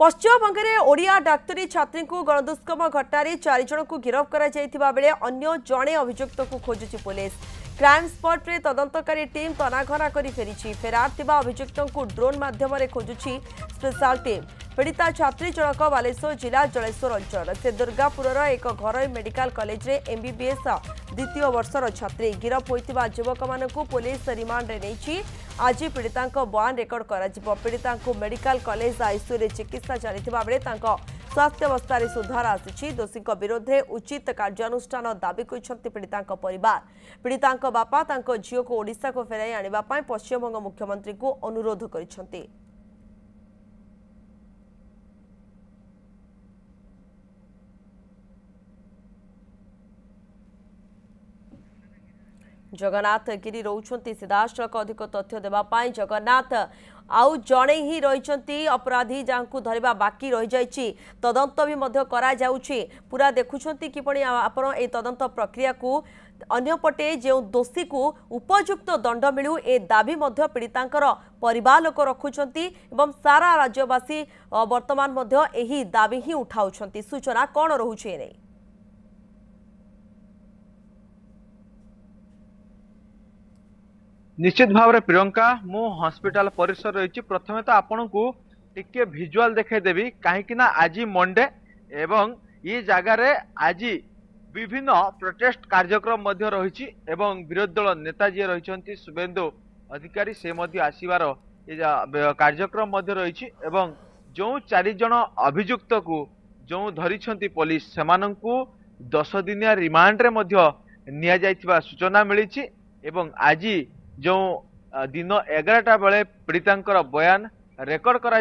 पश्चिमबंग में ओडिया डाक्तरी छात्री को गणदुष्कर्म घटना 4 जन को गिरफ्त करा बेले अन्य जड़े अभियुक्त को खोजुची पुलिस। क्राइम स्पॉट रे तदंतकारी टीम तनाघना कर फेरी फेरार थिबा अभियुक्त को ड्रोन माध्यम खोजुची स्पेशल टीम। पीड़िता छात्री जनक बालेश्वर जिला जलेश्वर अंचल से दुर्गापुर एक घर मेडिकल कॉलेज रे एमबीबीएस द्वितीय वर्षर छात्री। गिरफ होइतिबा युवक मानकु पुलिस रिमांड रे नेछि। आज पीड़िता बयान रेकर्ड करा पीड़िता मेडिकल कॉलेज आईसीयू रे चिकित्सा चलिथिबा बेले तांको स्वास्थ्य अवस्था सुधार आसी। दोषी विरोध में उचित कार्यानुष्ठान दाबी कर पीड़िता परिवार। पीड़िता बापा झील को ओडिशा को फेराई आने पश्चिमबंग मुख्यमंत्री को अनुरोध कर। जगन्नाथ गिरी रोचंती सीधासख अधिक तथ्य देवाई। जगन्नाथ आउ जड़े ही रही अपराधी जहाँ धरवा बाकी रही जाइए तदंत भी करा जाउछि। पूरा देखुछंती किपरि आपण ए तदंत प्रक्रिया को अन्यपटे जो दोषी को उपयुक्त दंड मिलू ए दाबी पीड़ितांकर परिवार लोक रखुछंती एवं सारा राज्यवासी वर्तमान एही दाबी ही उठाउछंती। सूचना कौन रहुछि एने? निश्चित भाव में प्रियंका मु हॉस्पिटल परिसर रही। प्रथमे तो आपण को टिके विजुअल देखे देवी कहीं आज मंडे एवं ये जगार आज विभिन्न प्रोटेस्ट कार्यक्रम रही एवं विरोधी दल नेता जी रही शुभेंदु अधिकारी से आसबार कार्यक्रम रही एवं जो 4 जन अभियुक्त को जो धरी पुलिस से 10 दिनिया रिमांड रे निया जाइथिबा सूचना मिली एवं आज जो दिन 11टा बेले पीड़िता बयान रेकर्ड करा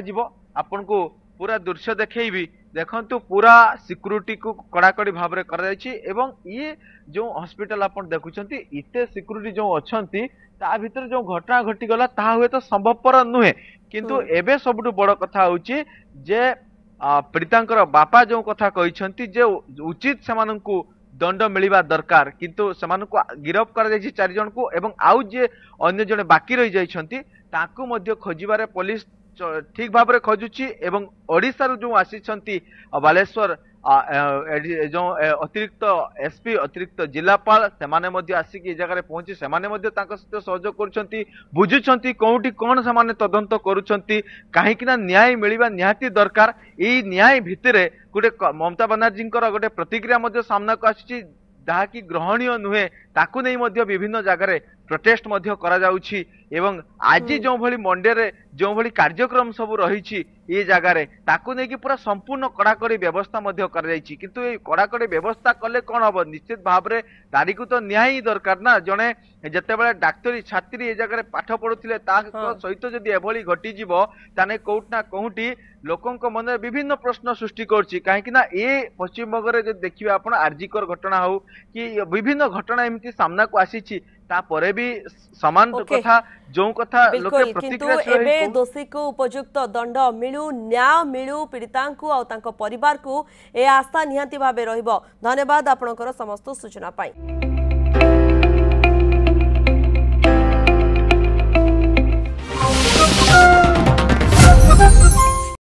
आपन को पूरा दृश्य देखी देखंतु पूरा सिक्यूरिटी को कड़ाकड़ी भाव में करा एवं ये जो हॉस्पिटल आपन देखुछंती इते सिक्यूरिटी जो अच्छंती ता भीतर जो घटना घटी गला ता हुए तो संभवपर नुहे किंतु एबे सबटु बड़ कथा होची जे पीड़िता बापा जो कथा कहिसंती जे उचित सेमानंकु दंड मिलवा दरकार किंतु सेमानंकु गिरफ्त कर 4 जन को एवं आउ जे अन्य जने बाकी रही जाइछंती ताकू मध्य खोजिबारे पुलिस ठीक भाव में खोजुची एवं ओडिशा जो आसी बालेश्वर जो अतिरिक्त एसपी अतिरिक्त जिलापाल से आसिक जगह पहुंची से सहित सहयोग कर बुझुंट कौटी कौन से तदंत करुँच कहीं न्याय मिलवा निहाती दरकार। यही न्याय भितर गोटे ममता बनर्जी गोटे प्रतिक्रिया सामना को आसी जहाँकि ग्रहणीय नुहे ताकू नहीं विभिन्न जगह प्रोटेस्ट करा जाउछि एवं आज जो भली मंडे रे जो भली कार्यक्रम सब रही ये जगार ताकू नहीं कि पूरा संपूर्ण कड़ाकड़ी व्यवस्था करा जाइछि किंतु ये कड़ाकड़ी व्यवस्था कले कौन हम निश्चित भाव में तारी को तो न्याय ही दरकार ना। जड़े जितेबाला डाक्तरी छात्री ये जगह पाठ पढ़ुले सहित जदि एभली घटी ताने कोउट ना कोउटी लोकों मन विभिन्न प्रश्न सृष्टि करछि कहीं ये पश्चिमबंग में जब देखिए आप आरजीकर घटना हो कि विभिन्न घटना एमती सामना को आसी तापरे भी समान कथा जो कथा लोके प्रतिक्रिया दोषी को उपयुक्त दंड मिलू न्याय मिलू पीड़िता को परिवार को ए आशा निहाती भावे रहिबो। धन्यवाद आपनकर समस्त सूचना पाई।